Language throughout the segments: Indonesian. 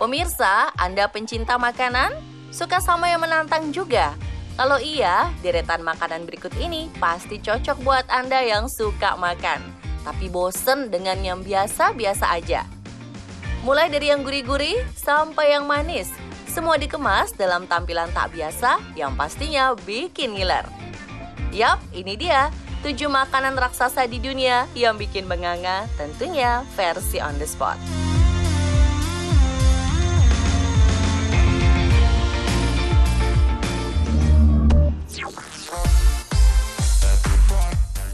Pemirsa, Anda pencinta makanan? Suka sama yang menantang juga? Kalau iya, deretan makanan berikut ini pasti cocok buat Anda yang suka makan. Tapi bosen dengan yang biasa-biasa aja. Mulai dari yang gurih-gurih sampai yang manis, semua dikemas dalam tampilan tak biasa yang pastinya bikin ngiler. Yap, ini dia 7 makanan raksasa di dunia yang bikin benganga, tentunya versi on the spot.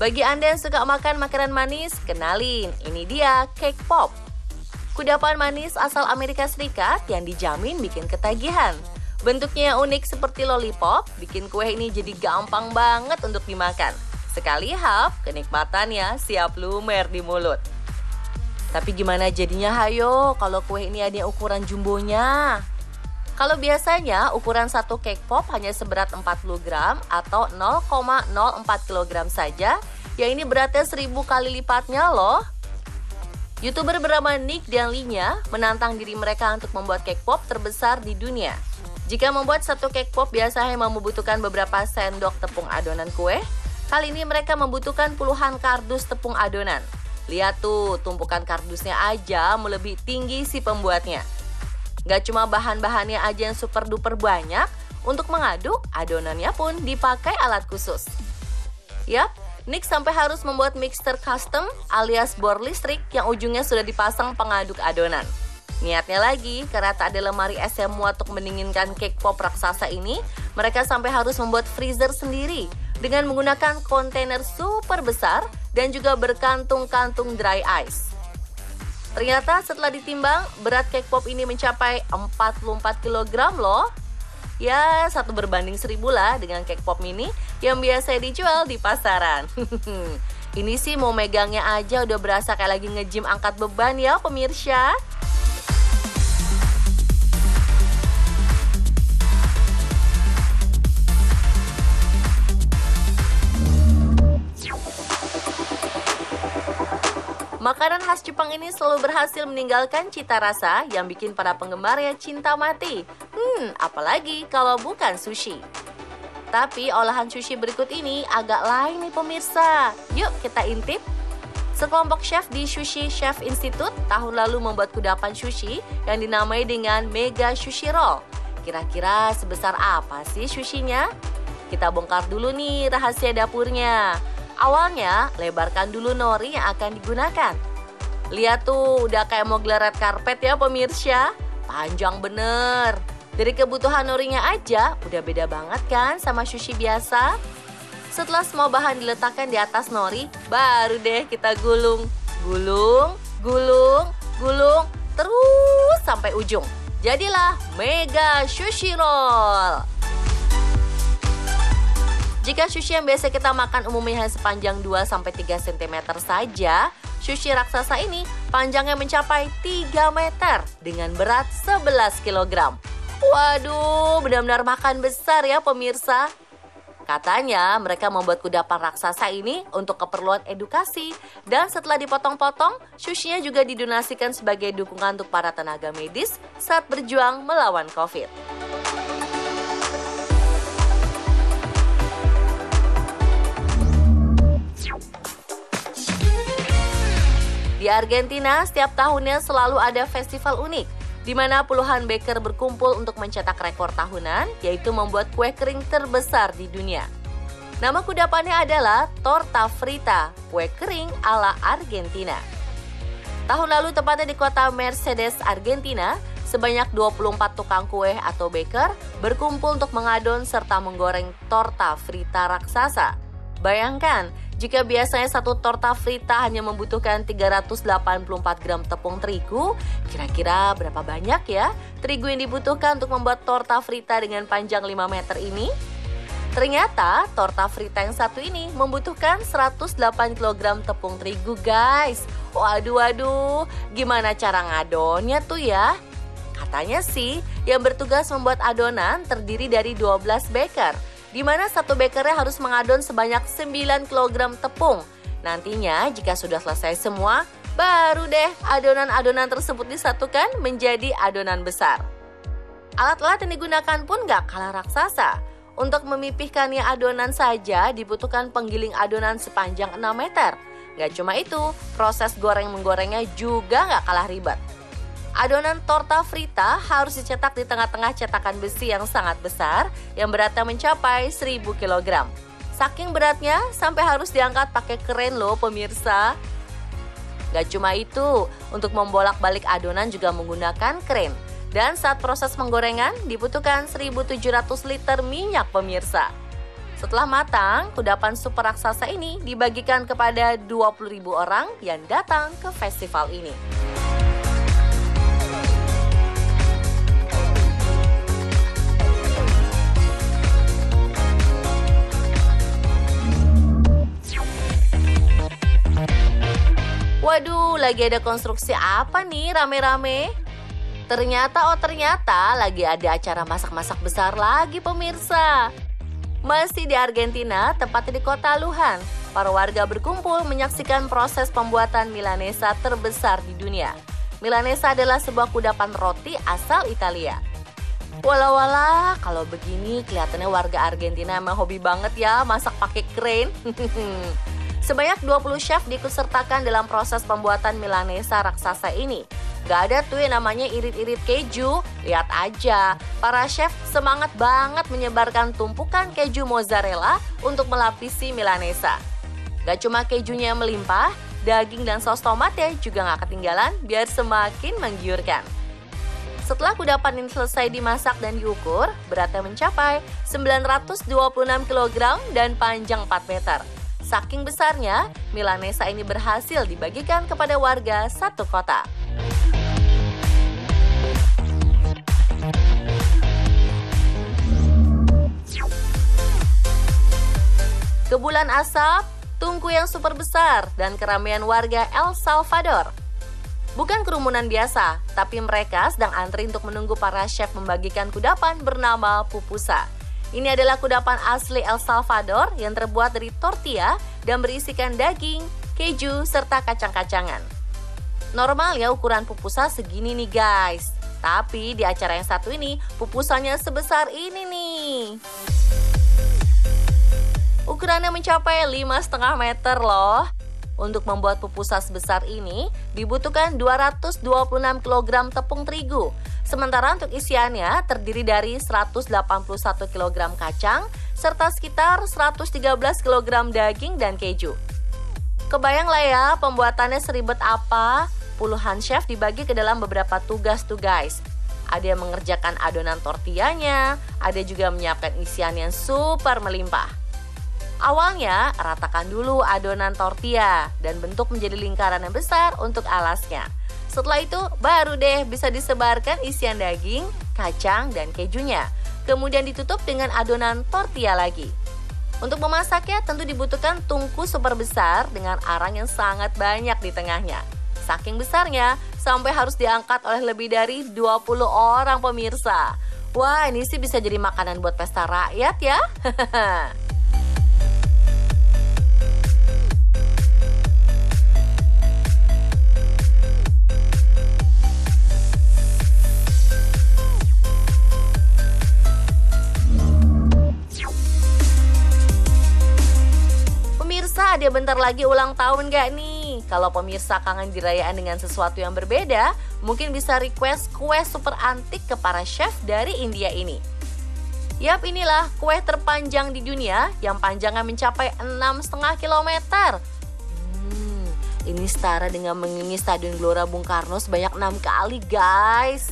Bagi Anda yang suka makan makanan manis, kenalin, ini dia cake pop. Kudapan manis asal Amerika Serikat yang dijamin bikin ketagihan. Bentuknya yang unik seperti lollipop, bikin kue ini jadi gampang banget untuk dimakan. Sekali hap, kenikmatannya siap lumer di mulut. Tapi gimana jadinya hayo kalau kue ini ada ukuran jumbonya? Kalau biasanya ukuran satu cake pop hanya seberat 40 gram atau 0,04 kg saja, ya ini beratnya 1000 kali lipatnya loh. YouTuber bernama Nick dan Lee-nya menantang diri mereka untuk membuat cake pop terbesar di dunia. Jika membuat satu cake pop biasanya membutuhkan beberapa sendok tepung adonan kue, kali ini mereka membutuhkan puluhan kardus tepung adonan. Lihat tuh, tumpukan kardusnya aja melebihi tinggi si pembuatnya. Gak cuma bahan-bahannya aja yang super duper banyak, untuk mengaduk adonannya pun dipakai alat khusus. Yap, Nick sampai harus membuat mixer custom alias bor listrik yang ujungnya sudah dipasang pengaduk adonan. Niatnya lagi, karena tak ada lemari es yang muat untuk mendinginkan cake pop raksasa ini, mereka sampai harus membuat freezer sendiri dengan menggunakan kontainer super besar dan juga berkantung-kantung dry ice. Ternyata setelah ditimbang, berat cake pop ini mencapai 44 kg loh. Ya, 1 berbanding 1000 lah dengan cake pop mini yang biasa dijual di pasaran. Ini sih mau megangnya aja udah berasa kayak lagi nge-gym angkat beban ya pemirsa. Makanan khas Jepang ini selalu berhasil meninggalkan cita rasa yang bikin para penggemarnya cinta mati. Apalagi kalau bukan sushi. Tapi olahan sushi berikut ini agak lain nih pemirsa. Yuk kita intip. Sekelompok chef di Sushi Chef Institute tahun lalu membuat kudapan sushi yang dinamai dengan Mega Sushi Roll. Kira-kira sebesar apa sih sushinya? Kita bongkar dulu nih rahasia dapurnya. Awalnya, lebarkan dulu nori yang akan digunakan. Lihat tuh, udah kayak mau gelar red carpet ya pemirsa. Panjang bener. Dari kebutuhan norinya aja, udah beda banget kan sama sushi biasa. Setelah semua bahan diletakkan di atas nori, baru deh kita gulung. Gulung, gulung, gulung, terus sampai ujung. Jadilah Mega Sushi Roll. Jika sushi yang biasa kita makan umumnya hanya sepanjang 2-3 cm saja, sushi raksasa ini panjangnya mencapai 3 meter dengan berat 11 kg. Waduh, benar-benar makan besar ya pemirsa. Katanya mereka membuat kudapan raksasa ini untuk keperluan edukasi. Dan setelah dipotong-potong, sushinya juga didonasikan sebagai dukungan untuk para tenaga medis saat berjuang melawan COVID. Di Argentina, setiap tahunnya selalu ada festival unik, di mana puluhan baker berkumpul untuk mencetak rekor tahunan, yaitu membuat kue kering terbesar di dunia. Nama kudapannya adalah torta frita, kue kering ala Argentina. Tahun lalu tepatnya di kota Mercedes, Argentina, sebanyak 24 tukang kue atau baker berkumpul untuk mengadon serta menggoreng torta frita raksasa. Bayangkan, jika biasanya satu torta frita hanya membutuhkan 384 gram tepung terigu, kira-kira berapa banyak ya terigu yang dibutuhkan untuk membuat torta frita dengan panjang 5 meter ini? Ternyata torta frita yang satu ini membutuhkan 108 kg tepung terigu guys. Waduh, gimana cara ngadonnya tuh ya? Katanya sih yang bertugas membuat adonan terdiri dari 12 baker, di mana satu bakernya harus mengadon sebanyak 9 kg tepung. Nantinya jika sudah selesai semua, Baru deh adonan-adonan tersebut disatukan menjadi adonan besar. Alat-alat yang digunakan pun gak kalah raksasa. Untuk memipihkannya adonan saja dibutuhkan penggiling adonan sepanjang 6 meter. Gak cuma itu, proses goreng-menggorengnya juga gak kalah ribet. Adonan torta frita harus dicetak di tengah-tengah cetakan besi yang sangat besar yang beratnya mencapai 1000 kg. Saking beratnya sampai harus diangkat pakai kren loh pemirsa. Gak cuma itu, untuk membolak-balik adonan juga menggunakan kren. Dan saat proses penggorengan dibutuhkan 1.700 liter minyak pemirsa. Setelah matang, kudapan super raksasa ini dibagikan kepada 20.000 orang yang datang ke festival ini. Waduh, lagi ada konstruksi apa nih rame-rame? Ternyata lagi ada acara masak-masak besar lagi pemirsa. Masih di Argentina, tepatnya di kota Lujan, para warga berkumpul menyaksikan proses pembuatan milanesa terbesar di dunia. Milanesa adalah sebuah kudapan roti asal Italia. Walah, kalau begini kelihatannya warga Argentina emang hobi banget ya masak pakai kren. Sebanyak 20 chef diikutsertakan dalam proses pembuatan milanesa raksasa ini. Gak ada tuh yang namanya irit-irit keju. Lihat aja, para chef semangat banget menyebarkan tumpukan keju mozzarella untuk melapisi milanesa. Gak cuma kejunya yang melimpah, daging dan saus tomatnya juga gak ketinggalan biar semakin menggiurkan. Setelah kudapan ini selesai dimasak dan diukur, beratnya mencapai 926 kg dan panjang 4 meter. Saking besarnya, milanesa ini berhasil dibagikan kepada warga satu kota. Kepulan asap, tungku yang super besar, dan keramaian warga El Salvador. Bukan kerumunan biasa, tapi mereka sedang antri untuk menunggu para chef membagikan kudapan bernama pupusa. Ini adalah kudapan asli El Salvador yang terbuat dari tortilla dan berisikan daging, keju, serta kacang-kacangan. Normalnya ukuran pupusa segini nih guys. Tapi di acara yang satu ini, pupusanya sebesar ini nih. Ukurannya mencapai 5,5 meter loh. Untuk membuat pupusa sebesar ini, dibutuhkan 226 kg tepung terigu. Sementara untuk isiannya terdiri dari 181 kg kacang, serta sekitar 113 kg daging dan keju. Kebayang lah ya pembuatannya seribet apa? Puluhan chef dibagi ke dalam beberapa tugas tuh guys. Ada yang mengerjakan adonan tortillanya, ada juga menyiapkan isian yang super melimpah. Awalnya, ratakan dulu adonan tortilla dan bentuk menjadi lingkaran yang besar untuk alasnya. Setelah itu, baru deh bisa disebarkan isian daging, kacang, dan kejunya. Kemudian ditutup dengan adonan tortilla lagi. Untuk memasaknya tentu dibutuhkan tungku super besar dengan arang yang sangat banyak di tengahnya. Saking besarnya, sampai harus diangkat oleh lebih dari 20 orang pemirsa. Wah, ini sih bisa jadi makanan buat pesta rakyat ya. Ada bentar lagi ulang tahun gak nih? Kalau pemirsa kangen dirayaan dengan sesuatu yang berbeda, mungkin bisa request kue super antik ke para chef dari India ini. Yap, inilah kue terpanjang di dunia yang panjangnya mencapai 6,5 km. Ini setara dengan mengelilingi Stadion Gelora Bung Karno sebanyak 6 kali guys.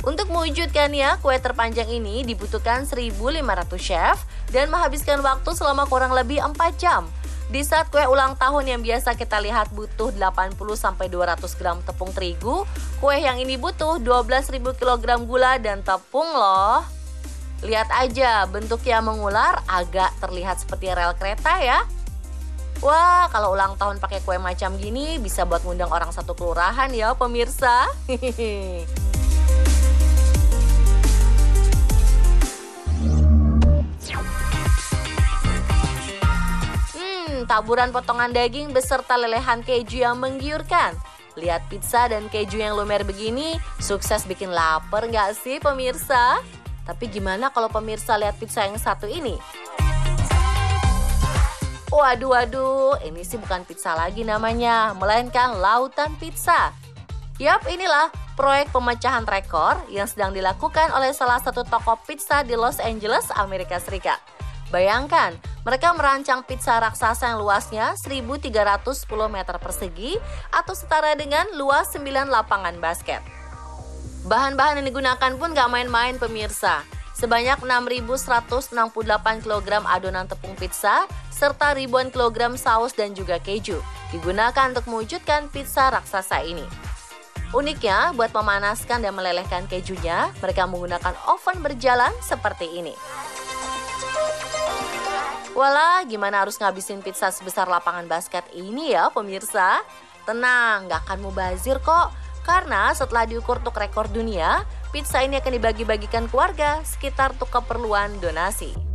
Untuk mewujudkannya, kue terpanjang ini dibutuhkan 1.500 chef dan menghabiskan waktu selama kurang lebih 4 jam. Di saat kue ulang tahun yang biasa kita lihat butuh 80-200 gram tepung terigu, kue yang ini butuh 12.000 kg gula dan tepung loh. Lihat aja, bentuknya mengular agak terlihat seperti rel kereta ya. Wah, kalau ulang tahun pakai kue macam gini bisa buat ngundang orang satu kelurahan ya pemirsa. taburan potongan daging beserta lelehan keju yang menggiurkan. Lihat pizza dan keju yang lumer begini, sukses bikin lapar nggak sih pemirsa? Tapi gimana kalau pemirsa lihat pizza yang satu ini? Waduh, ini sih bukan pizza lagi namanya, melainkan lautan pizza. Yap, inilah proyek pemecahan rekor yang sedang dilakukan oleh salah satu toko pizza di Los Angeles, Amerika Serikat. Bayangkan, mereka merancang pizza raksasa yang luasnya 1.310 meter persegi atau setara dengan luas 9 lapangan basket. Bahan-bahan yang digunakan pun gak main-main pemirsa. Sebanyak 6.168 kg adonan tepung pizza serta ribuan kilogram saus dan juga keju digunakan untuk mewujudkan pizza raksasa ini. Uniknya, buat memanaskan dan melelehkan kejunya, mereka menggunakan oven berjalan seperti ini. Walah, gimana harus ngabisin pizza sebesar lapangan basket ini ya pemirsa? Tenang, gak akan mubazir kok. Karena setelah diukur untuk rekor dunia, pizza ini akan dibagi-bagikan keluarga sekitar untuk keperluan donasi.